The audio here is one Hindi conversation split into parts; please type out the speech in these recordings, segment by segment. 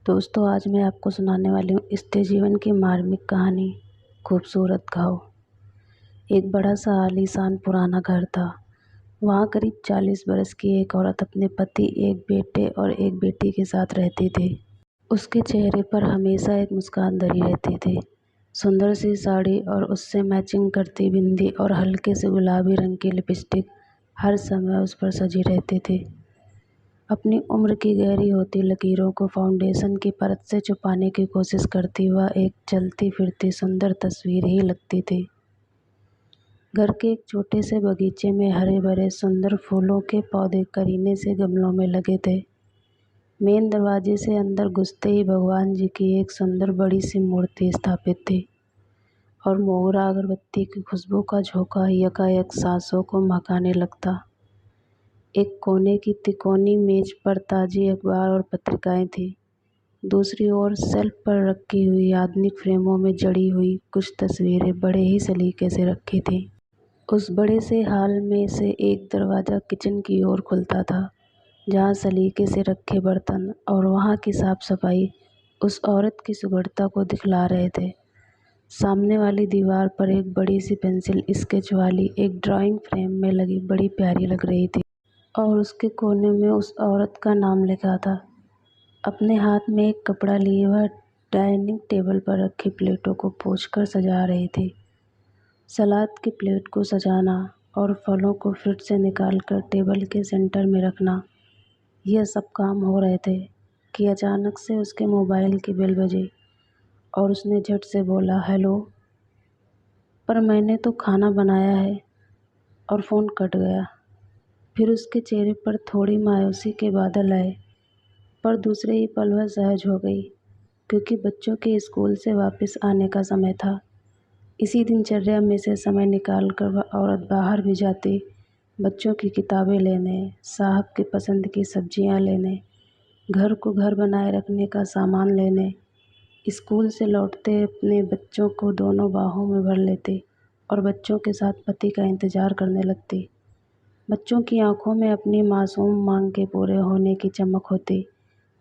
दोस्तों, आज मैं आपको सुनाने वाली हूँ स्त्री जीवन की मार्मिक कहानी, खूबसूरत घाव। एक बड़ा सा आलीशान पुराना घर था। वहाँ करीब 40 बरस की एक औरत अपने पति, एक बेटे और एक बेटी के साथ रहती थी। उसके चेहरे पर हमेशा एक मुस्कान धरी रहती थी। सुंदर सी साड़ी और उससे मैचिंग करती बिंदी और हल्के से गुलाबी रंग की लिपस्टिक हर समय उस पर सजी रहती थी। अपनी उम्र की गहरी होती लकीरों को फाउंडेशन की परत से छुपाने की कोशिश करती वह एक चलती फिरती सुंदर तस्वीर ही लगती थी। घर के एक छोटे से बगीचे में हरे भरे सुंदर फूलों के पौधे करीने से गमलों में लगे थे। मेन दरवाजे से अंदर घुसते ही भगवान जी की एक सुंदर बड़ी सी मूर्ति स्थापित थी और मोगरा अगरबत्ती की खुशबू का झोंका यकायक सांसों को महकाने लगता। एक कोने की तिकोनी मेज पर ताज़ी अखबार और पत्रिकाएं थीं। दूसरी ओर शेल्फ पर रखी हुई आधुनिक फ्रेमों में जड़ी हुई कुछ तस्वीरें बड़े ही सलीके से रखी थीं। उस बड़े से हॉल में से एक दरवाज़ा किचन की ओर खुलता था, जहाँ सलीके से रखे बर्तन और वहाँ की साफ सफाई उस औरत की सुघड़ता को दिखला रहे थे। सामने वाली दीवार पर एक बड़ी सी पेंसिल स्केच वाली एक ड्राइंग फ्रेम में लगी बड़ी प्यारी लग रही थी और उसके कोने में उस औरत का नाम लिखा था। अपने हाथ में एक कपड़ा लिए वह डाइनिंग टेबल पर रखी प्लेटों को पोंछकर सजा रही थी। सलाद की प्लेट को सजाना और फलों को फ्रिज से निकालकर टेबल के सेंटर में रखना, यह सब काम हो रहे थे कि अचानक से उसके मोबाइल की बेल बजी और उसने झट से बोला, हेलो। पर मैंने तो खाना बनाया है, और फ़ोन कट गया। फिर उसके चेहरे पर थोड़ी मायूसी के बादल आए, पर दूसरे ही पल वह सहज हो गई, क्योंकि बच्चों के स्कूल से वापस आने का समय था। इसी दिनचर्या में से समय निकाल कर वह औरत बाहर भी जाती, बच्चों की किताबें लेने, साहब की पसंद की सब्जियां लेने, घर को घर बनाए रखने का सामान लेने। स्कूल से लौटते अपने बच्चों को दोनों बाहों में भर लेती और बच्चों के साथ पति का इंतज़ार करने लगती। बच्चों की आंखों में अपनी मासूम मांग के पूरे होने की चमक होती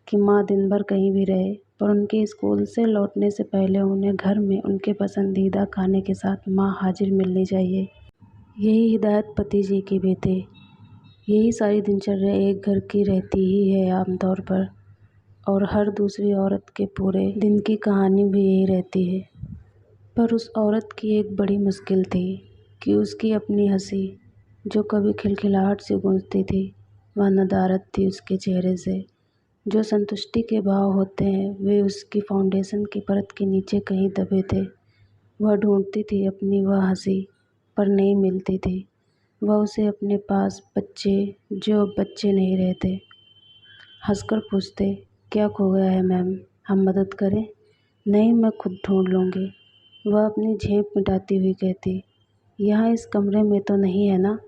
कि माँ दिन भर कहीं भी रहे, पर उनके स्कूल से लौटने से पहले उन्हें घर में उनके पसंदीदा खाने के साथ माँ हाजिर मिलनी चाहिए। यही हिदायत पति जी की भी थी। यही सारी दिनचर्या एक घर की रहती ही है आमतौर पर, और हर दूसरी औरत के पूरे दिन की कहानी भी यही रहती है। पर उस औरत की एक बड़ी मुश्किल थी कि उसकी अपनी हंसी, जो कभी खिलखिलाहट से गूंजती थी, वह नदारद थी उसके चेहरे से। जो संतुष्टि के भाव होते हैं वे उसकी फाउंडेशन की परत के नीचे कहीं दबे थे। वह ढूंढती थी अपनी वह हंसी, पर नहीं मिलती थी। वह उसे अपने पास बच्चे, जो अब बच्चे नहीं रहते, हंसकर पूछते, क्या खो गया है मैम, हम मदद करें? नहीं, मैं खुद ढूंढ लूँगी। वह अपनी झेंप मिटाती हुई कहती, यहाँ इस कमरे में तो नहीं है ना?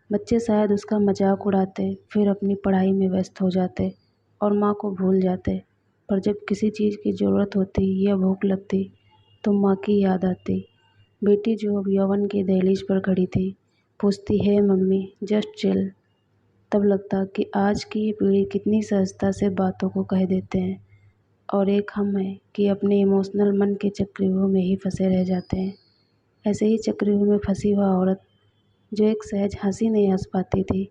बच्चे शायद उसका मजाक उड़ाते, फिर अपनी पढ़ाई में व्यस्त हो जाते और माँ को भूल जाते। पर जब किसी चीज़ की ज़रूरत होती या भूख लगती तो माँ की याद आती। बेटी, जो अब यौवन की दहलीज पर खड़ी थी, पूछती है, मम्मी जस्ट चिल। तब लगता कि आज की ये पीढ़ी कितनी सहजता से बातों को कह देते हैं, और एक हम हैं कि अपने इमोशनल मन के चक्रव्यूह में ही फंसे रह जाते हैं। ऐसे ही चक्रव्यूह में फंसी वह औरत, जो एक सहज हंसी नहीं हंस पाती थी,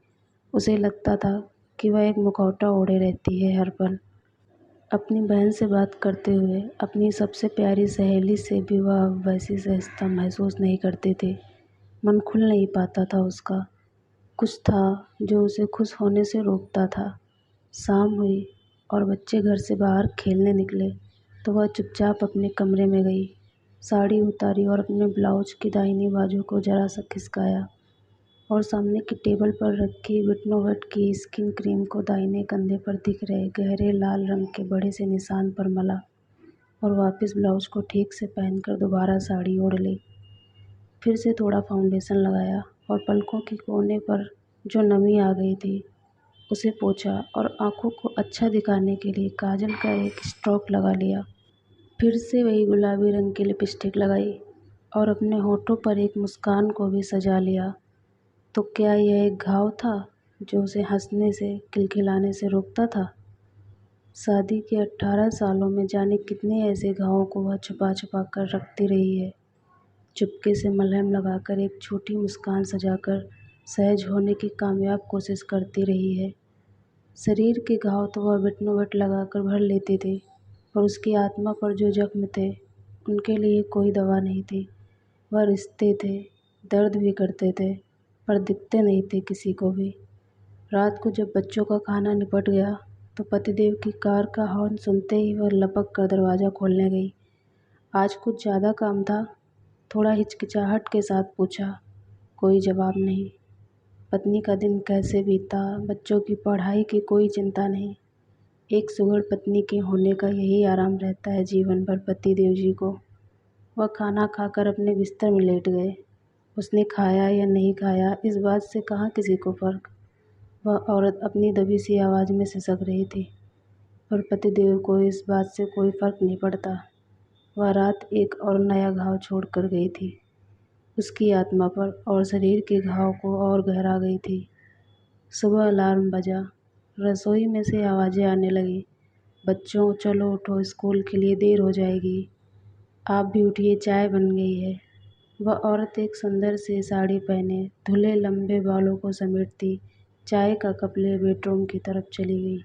उसे लगता था कि वह एक मुखौटा ओढ़े रहती है हर पल। अपनी बहन से बात करते हुए अपनी सबसे प्यारी सहेली से भी वह अब वैसी सहजता महसूस नहीं करती थी। मन खुल नहीं पाता था उसका। कुछ था जो उसे खुश होने से रोकता था। शाम हुई और बच्चे घर से बाहर खेलने निकले तो वह चुपचाप अपने कमरे में गई, साड़ी उतारी और अपने ब्लाउज की दाहिनी बाजू को जरा सा खिसकाया और सामने की टेबल पर रखी विटनोवेट की स्किन क्रीम को दाहिने कंधे पर दिख रहे गहरे लाल रंग के बड़े से निशान पर मला और वापस ब्लाउज को ठीक से पहनकर दोबारा साड़ी ओढ़ ली। फिर से थोड़ा फाउंडेशन लगाया और पलकों के कोने पर जो नमी आ गई थी उसे पोंछा और आंखों को अच्छा दिखाने के लिए काजल का एक स्ट्रोक लगा लिया। फिर से वही गुलाबी रंग की लिपस्टिक लगाई और अपने होठों पर एक मुस्कान को भी सजा लिया। तो क्या यह एक घाव था जो उसे हंसने से, खिलखिलाने से रोकता था? शादी के 18 सालों में जाने कितने ऐसे घावों को वह छुपा छुपा कर रखती रही है। चुपके से मलहम लगाकर, एक छोटी मुस्कान सजाकर सहज होने की कामयाब कोशिश करती रही है। शरीर के घाव तो वह बिटनोबिट लगाकर भर लेती थी, पर उसकी आत्मा पर जो जख्म थे, उनके लिए कोई दवा नहीं थी। वह रिश्ते थे, दर्द भी करते थे, पर दिखते नहीं थे किसी को भी। रात को जब बच्चों का खाना निपट गया, तो पतिदेव की कार का हॉर्न सुनते ही वह लपक कर दरवाज़ा खोलने गई। आज कुछ ज़्यादा काम था? थोड़ा हिचकिचाहट के साथ पूछा। कोई जवाब नहीं। पत्नी का दिन कैसे बीता? बच्चों की पढ़ाई की कोई चिंता नहीं। एक सुघड़ पत्नी के होने का यही आराम रहता है जीवन भर पतिदेव जी को। वह खाना खाकर अपने बिस्तर में लेट गए। उसने खाया या नहीं खाया, इस बात से कहाँ किसी को फ़र्क। वह औरत अपनी दबी सी आवाज़ में सिसक रही थी, पर पतिदेव को इस बात से कोई फ़र्क नहीं पड़ता। वह रात एक और नया घाव छोड़ कर गई थी, उसकी आत्मा पर, और शरीर के घाव को और गहरा गई थी। सुबह अलार्म बजा। रसोई में से आवाज़ें आने लगीं। बच्चों, चलो उठो, स्कूल के लिए देर हो जाएगी। आप भी उठिए, चाय बन गई है। वह औरत एक सुंदर सी साड़ी पहने, धुले लंबे बालों को समेटती, चाय का कप लिए बेडरूम की तरफ चली गई।